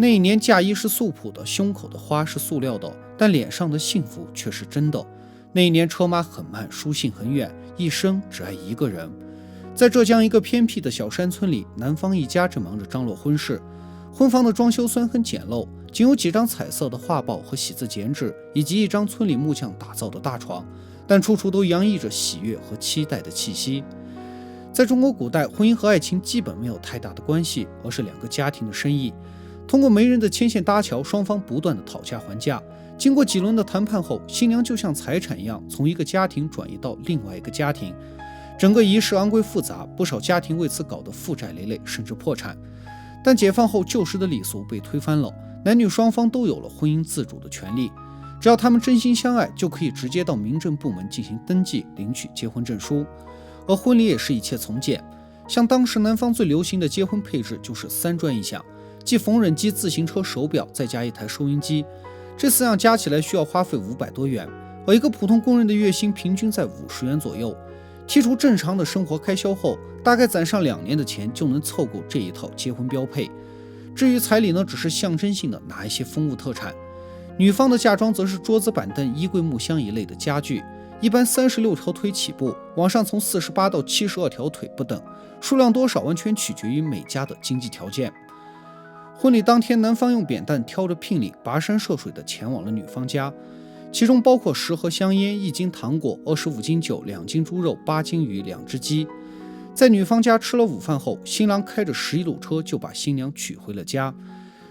那一年嫁衣是素朴的，胸口的花是塑料的，但脸上的幸福却是真的。那一年车马很慢，书信很远，一生只爱一个人。在浙江一个偏僻的小山村里，男方一家正忙着张罗婚事。婚房的装修虽然很简陋，仅有几张彩色的画报和喜字剪纸，以及一张村里木匠打造的大床，但处处都洋溢着喜悦和期待的气息。在中国古代，婚姻和爱情基本没有太大的关系，而是两个家庭的生意。通过媒人的牵线搭桥，双方不断的讨价还价。经过几轮的谈判后，新娘就像财产一样从一个家庭转移到另外一个家庭。整个仪式昂贵复杂，不少家庭为此搞得负债累累，甚至破产。但解放后，旧时的礼俗被推翻了，男女双方都有了婚姻自主的权利。只要他们真心相爱，就可以直接到民政部门进行登记，领取结婚证书。而婚礼也是一切从简，像当时南方最流行的结婚配置就是三砖一响，即缝纫机、自行车、手表，再加一台收音机。这四样加起来需要花费500多元，而一个普通工人的月薪平均在50元左右。剔除正常的生活开销后，大概攒上2年的钱就能凑够这一套结婚标配。至于彩礼呢，只是象征性的拿一些风物特产。女方的嫁妆则是桌子、板凳、衣柜、木箱一类的家具，一般36条腿起步，往上从48到72条腿不等，数量多少完全取决于每家的经济条件。婚礼当天，男方用扁担挑着聘礼，跋山涉水地前往了女方家，其中包括10盒香烟、1斤糖果、25斤酒、2斤猪肉、8斤鱼、2只鸡。在女方家吃了午饭后，新郎开着11路车就把新娘娶回了家。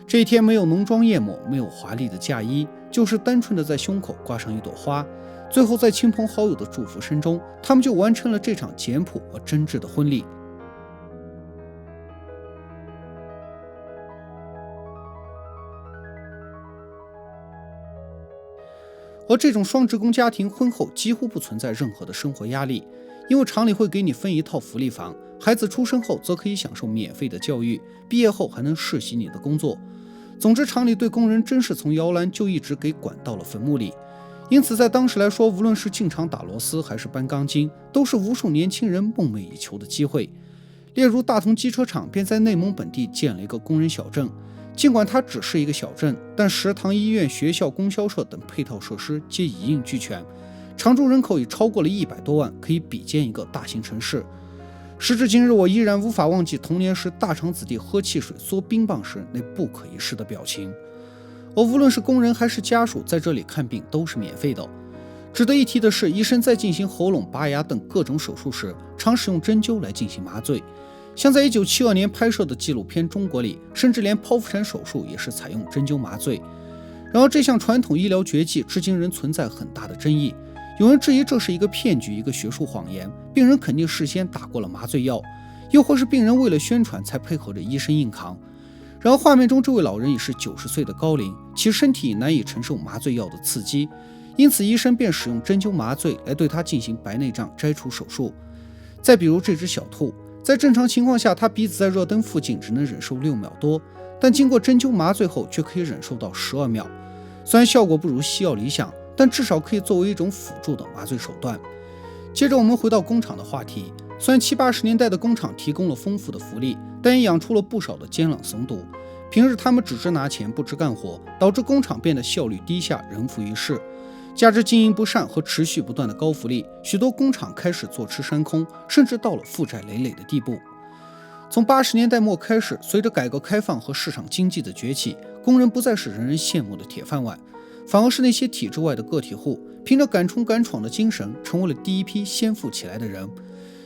这一天没有浓妆艳抹，没有华丽的嫁衣，就是单纯的在胸口挂上一朵花。最后在亲朋好友的祝福声中，他们就完成了这场简朴而真挚的婚礼。而这种双职工家庭婚后几乎不存在任何的生活压力，因为厂里会给你分一套福利房，孩子出生后则可以享受免费的教育，毕业后还能世袭你的工作。总之，厂里对工人真是从摇篮就一直给管到了坟墓里。因此在当时来说，无论是进厂打螺丝还是搬钢筋，都是无数年轻人梦寐以求的机会。例如大同机车厂便在内蒙本地建了一个工人小镇，尽管它只是一个小镇，但食堂、医院、学校、供销社等配套设施皆一应俱全，常住人口已超过了100多万，可以比肩一个大型城市。时至今日，我依然无法忘记童年时大厂子弟喝汽水、嗦冰棒时那不可一世的表情。而无论是工人还是家属，在这里看病都是免费的。值得一提的是，医生在进行喉咙、拔牙等各种手术时，常使用针灸来进行麻醉。像在1972年拍摄的纪录片《中国》里，甚至连剖腹产手术也是采用针灸麻醉。然而这项传统医疗绝技至今仍存在很大的争议，有人质疑这是一个骗局，一个学术谎言，病人肯定事先打过了麻醉药，又或是病人为了宣传才配合着医生硬扛。然而画面中这位老人已是90岁的高龄，其身体难以承受麻醉药的刺激，因此医生便使用针灸麻醉来对他进行白内障摘除手术。再比如这只小兔，在正常情况下，它鼻子在热灯附近只能忍受6秒多，但经过针灸麻醉后却可以忍受到12秒。虽然效果不如西药理想，但至少可以作为一种辅助的麻醉手段。接着我们回到工厂的话题，虽然70、80年代的工厂提供了丰富的福利，但也养出了不少的奸狼怂毒。平日他们只知拿钱不知干活，导致工厂变得效率低下，人浮于事。加之经营不善和持续不断的高福利，许多工厂开始坐吃山空，甚至到了负债累累的地步。从80年代末开始，随着改革开放和市场经济的崛起，工人不再是人人羡慕的铁饭碗，反而是那些体制外的个体户，凭着敢冲敢闯的精神，成为了第一批先富起来的人。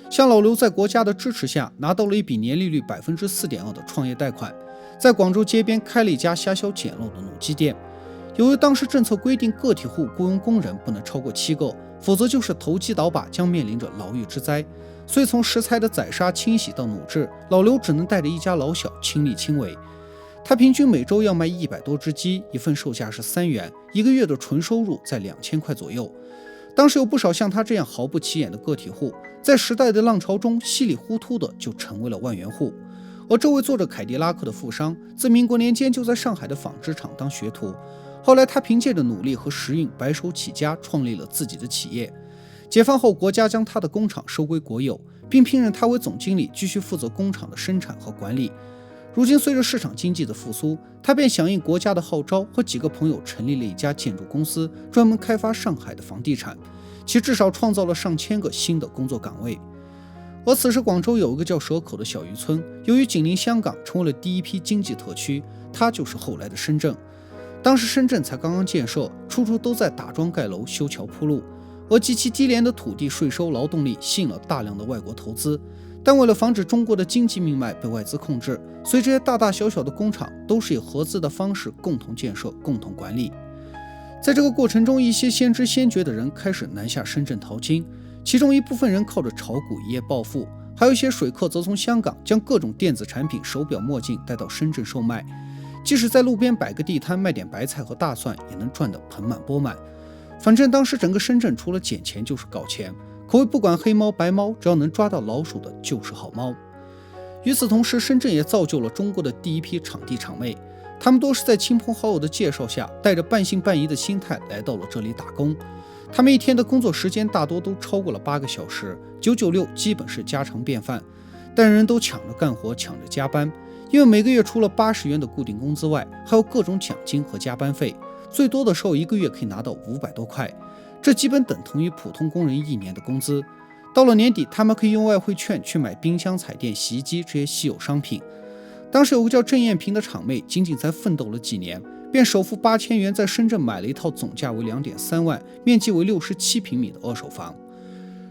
像老刘在国家的支持下，拿到了一笔年利率 4.2% 的创业贷款，在广州街边开了一家狭小简陋的卤鸡店。由于当时政策规定个体户雇佣工人不能超过7个，否则就是投机倒把，将面临着牢狱之灾。所以从食材的宰杀、清洗到卤制，老刘只能带着一家老小亲力亲为。他平均每周要卖100多只鸡，一份售价是3元，一个月的纯收入在2000块左右。当时有不少像他这样毫不起眼的个体户，在时代的浪潮中稀里糊涂的就成为了万元户。而这位做着凯迪拉克的富商，自民国年间就在上海的纺织厂当学徒，后来他凭借着努力和时运，白手起家，创立了自己的企业。解放后，国家将他的工厂收归国有，并聘任他为总经理，继续负责工厂的生产和管理。如今随着市场经济的复苏，他便响应国家的号召，和几个朋友成立了一家建筑公司，专门开发上海的房地产，其至少创造了上千个新的工作岗位。而此时广州有一个叫蛇口的小渔村，由于紧邻香港，成为了第一批经济特区，它就是后来的深圳。当时深圳才刚刚建设，处处都在打桩盖楼、修桥铺路，而极其低廉的土地税收、劳动力吸引了大量的外国投资。但为了防止中国的经济命脉被外资控制，所以这些大大小小的工厂都是以合资的方式共同建设、共同管理。在这个过程中，一些先知先觉的人开始南下深圳淘金，其中一部分人靠着炒股一夜暴富，还有一些水客则从香港将各种电子产品、手表、墨镜带到深圳售卖。即使在路边摆个地摊卖点白菜和大蒜，也能赚得盆满钵满。反正当时整个深圳除了捡钱就是搞钱，可谓不管黑猫白猫，只要能抓到老鼠的就是好猫。与此同时，深圳也造就了中国的第一批场地场妹，他们都是在亲朋好友的介绍下，带着半信半疑的心态来到了这里打工。他们一天的工作时间大多都超过了8个小时，996基本是家常便饭，但人都抢着干活，抢着加班，因为每个月除了80元的固定工资外，还有各种奖金和加班费，最多的时候一个月可以拿到500多块，这基本等同于普通工人1年的工资。到了年底，他们可以用外汇券去买冰箱、彩电、洗衣机这些稀有商品。当时有个叫郑艳萍的厂妹，仅仅才奋斗了几年，便首付8000元在深圳买了一套总价为2.3万、面积为67平米的二手房。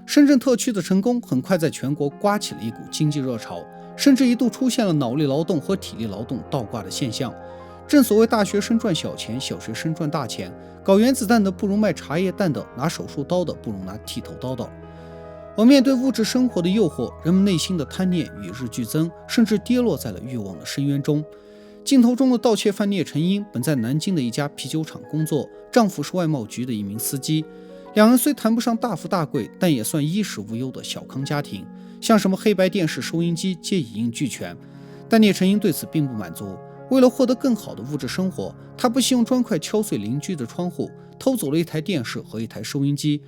深圳特区的成功很快在全国刮起了一股经济热潮，甚至一度出现了脑力劳动和体力劳动倒挂的现象。正所谓大学生赚小钱，小学生赚大钱，搞原子弹的不如卖茶叶蛋的，拿手术刀的不如拿剃头刀的。而面对物质生活的诱惑，人们内心的贪念与日俱增，甚至跌落在了欲望的深渊中。镜头中的盗窃犯聂成英本在南京的一家啤酒厂工作，丈夫是外贸局的一名司机，两人虽谈不上大富大贵，但也算衣食无忧的小康家庭，像什么黑白电视、收音机皆一应俱全。但聂成英对此并不满足，为了获得更好的物质生活，他不惜用砖块敲碎邻居的窗户，偷走了一台电视和一台收音机。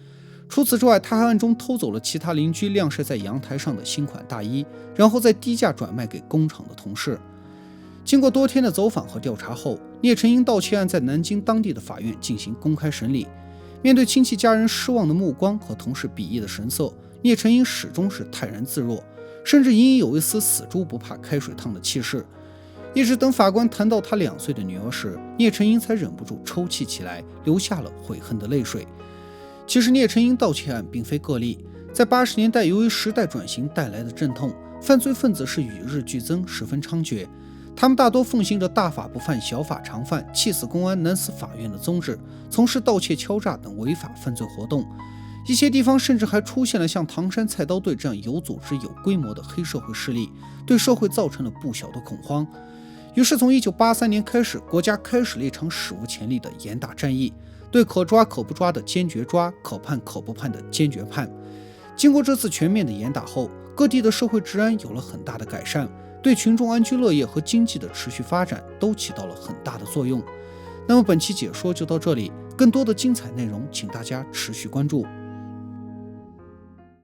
除此之外，他还暗中偷走了其他邻居晾晒在阳台上的新款大衣，然后再低价转卖给工厂的同事。经过多天的走访和调查后，聂成英盗窃案在南京当地的法院进行公开审理。面对亲戚家人失望的目光和同事鄙夷的神色，聂成英始终是泰然自若，甚至隐隐有一丝死猪不怕开水烫的气势。一直等法官谈到他2岁的女儿时，聂成英才忍不住抽泣起来，流下了悔恨的泪水。其实聂成英盗窃案并非个例，在80年代，由于时代转型带来的阵痛，犯罪分子是与日俱增，十分猖獗。他们大多奉行着大法不犯、小法常犯、气死公安、难死法院的宗旨，从事盗窃、敲诈等违法犯罪活动。一些地方甚至还出现了像唐山菜刀队这样有组织、有规模的黑社会势力，对社会造成了不小的恐慌。于是从1983年开始，国家开始了一场史无前例的严打战役，对可抓可不抓的坚决抓，可判可不判的坚决判。经过这次全面的严打后，各地的社会治安有了很大的改善，对群众安居乐业和经济的持续发展都起到了很大的作用。那么本期解说就到这里，更多的精彩内容请大家持续关注。